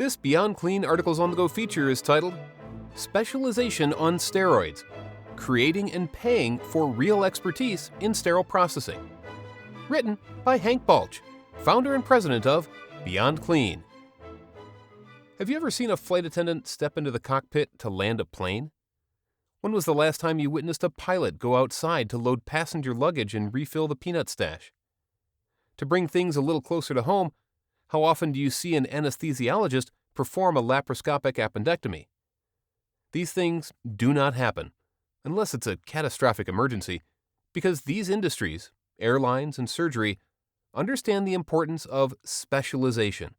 This Beyond Clean Articles on the Go feature is titled Specialization on Steroids, Creating and Paying for Real Expertise in Sterile Processing. Written by Hank Balch, founder and president of Beyond Clean. Have you ever seen a flight attendant step into the cockpit to land a plane? When was the last time you witnessed a pilot go outside to load passenger luggage and refill the peanut stash? To bring things a little closer to home, how often do you see an anesthesiologist perform a laparoscopic appendectomy? These things do not happen, unless it's a catastrophic emergency, because these industries, airlines and surgery, understand the importance of specialization.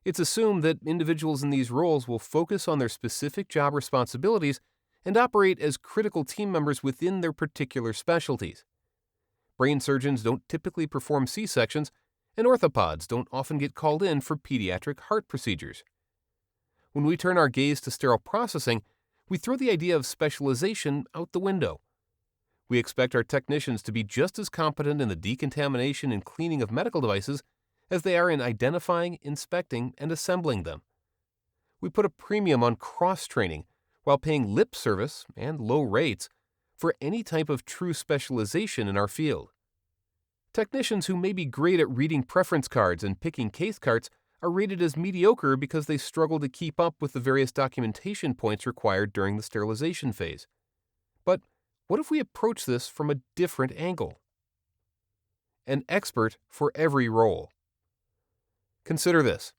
It's assumed that individuals in these roles will focus on their specific job responsibilities and operate as critical team members within their particular specialties. Brain surgeons don't typically perform C-sections, and orthopods don't often get called in for pediatric heart procedures. When we turn our gaze to sterile processing, we throw the idea of specialization out the window. We expect our technicians to be just as competent in the decontamination and cleaning of medical devices as they are in identifying, inspecting, and assembling them. We put a premium on cross-training while paying lip service and low rates for any type of true specialization in our field. Technicians who may be great at reading preference cards and picking case carts are rated as mediocre because they struggle to keep up with the various documentation points required during the sterilization phase. But what if we approach this from a different angle? An expert for every role. Consider this.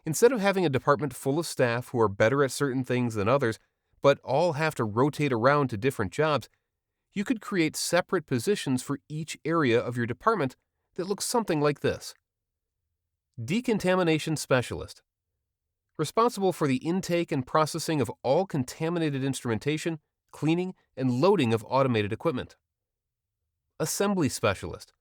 Instead of having a department full of staff who are better at certain things than others, but all have to rotate around to different jobs, you could create separate positions for each area of your department that looks something like this. Decontamination Specialist. Responsible for the intake and processing of all contaminated instrumentation, cleaning, and loading of automated equipment. Assembly Specialist.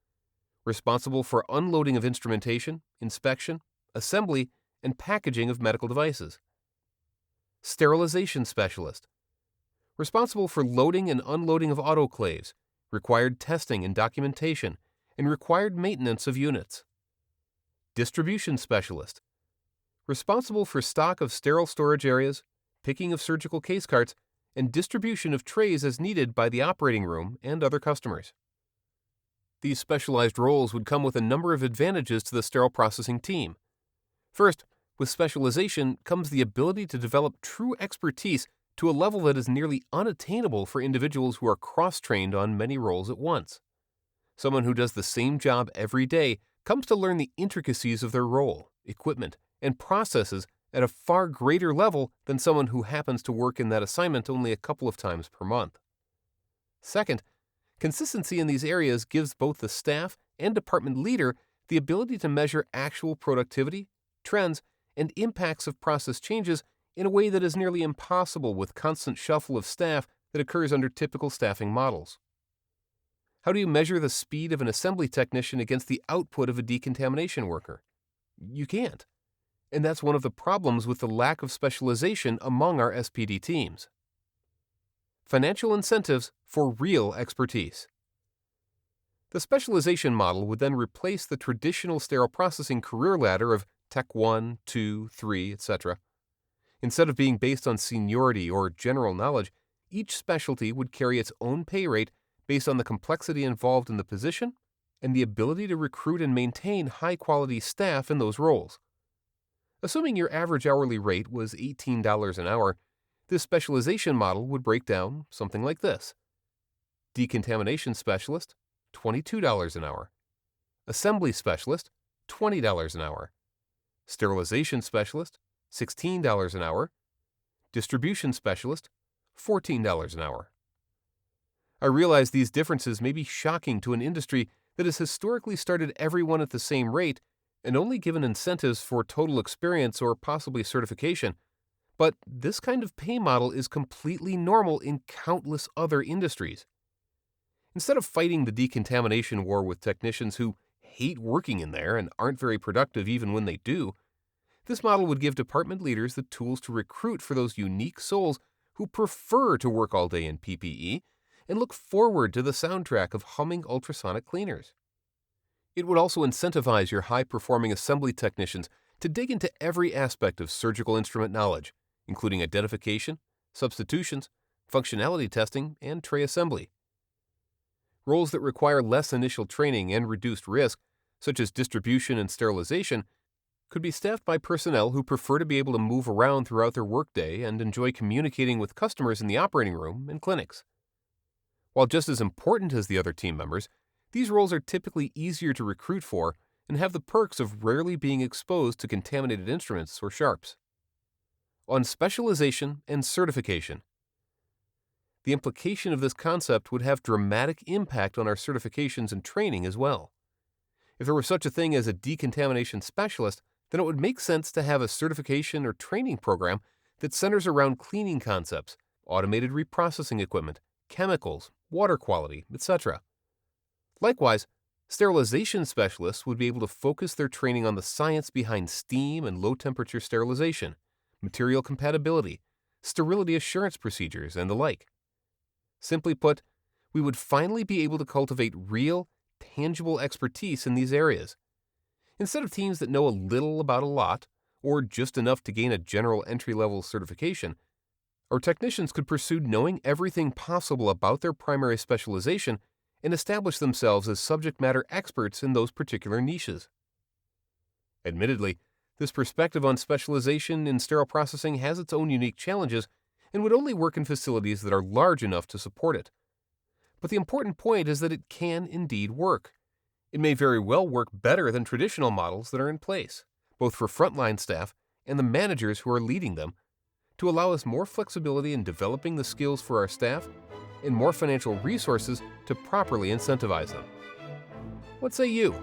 Responsible for unloading of instrumentation, inspection, assembly, and packaging of medical devices. Sterilization Specialist. Responsible for loading and unloading of autoclaves, required testing and documentation, and required maintenance of units. Distribution Specialist. Responsible for stock of sterile storage areas, picking of surgical case carts, and distribution of trays as needed by the operating room and other customers. These specialized roles would come with a number of advantages to the sterile processing team. First, with specialization comes the ability to develop true expertise to a level that is nearly unattainable for individuals who are cross-trained on many roles at once. Someone who does the same job every day comes to learn the intricacies of their role, equipment, and processes at a far greater level than someone who happens to work in that assignment only a couple of times per month. Second, consistency in these areas gives both the staff and department leader the ability to measure actual productivity, trends, and impacts of process changes in a way that is nearly impossible with constant shuffle of staff that occurs under typical staffing models. How do you measure the speed of an assembly technician against the output of a decontamination worker? You can't. And that's one of the problems with the lack of specialization among our SPD teams. Financial incentives for real expertise. The specialization model would then replace the traditional sterile processing career ladder of Tech 1, 2, 3, etc. Instead of being based on seniority or general knowledge, each specialty would carry its own pay rate based on the complexity involved in the position and the ability to recruit and maintain high-quality staff in those roles. Assuming your average hourly rate was $18 an hour, this specialization model would break down something like this. Decontamination Specialist, $22 an hour. Assembly Specialist, $20 an hour. Sterilization Specialist, $16 an hour. Distribution Specialist, $14 an hour. I realize these differences may be shocking to an industry that has historically started everyone at the same rate and only given incentives for total experience or possibly certification, but this kind of pay model is completely normal in countless other industries. Instead of fighting the decontamination war with technicians who hate working in there and aren't very productive even when they do, this model would give department leaders the tools to recruit for those unique souls who prefer to work all day in PPE and look forward to the soundtrack of humming ultrasonic cleaners. It would also incentivize your high-performing assembly technicians to dig into every aspect of surgical instrument knowledge, including identification, substitutions, functionality testing, and tray assembly. Roles that require less initial training and reduced risk, such as distribution and sterilization, could be staffed by personnel who prefer to be able to move around throughout their workday and enjoy communicating with customers in the operating room and clinics. While just as important as the other team members, these roles are typically easier to recruit for and have the perks of rarely being exposed to contaminated instruments or sharps. On specialization and certification. The implication of this concept would have dramatic impact on our certifications and training as well. If there were such a thing as a decontamination specialist, then it would make sense to have a certification or training program that centers around cleaning concepts, automated reprocessing equipment, chemicals, water quality, etc. Likewise, sterilization specialists would be able to focus their training on the science behind steam and low-temperature sterilization, material compatibility, sterility assurance procedures, and the like. Simply put, we would finally be able to cultivate real, tangible expertise in these areas. Instead of teams that know a little about a lot, or just enough to gain a general entry-level certification, our technicians could pursue knowing everything possible about their primary specialization and establish themselves as subject matter experts in those particular niches. Admittedly, this perspective on specialization in sterile processing has its own unique challenges and would only work in facilities that are large enough to support it. But the important point is that it can indeed work. It may very well work better than traditional models that are in place, both for frontline staff and the managers who are leading them, to allow us more flexibility in developing the skills for our staff and more financial resources to properly incentivize them. What say you?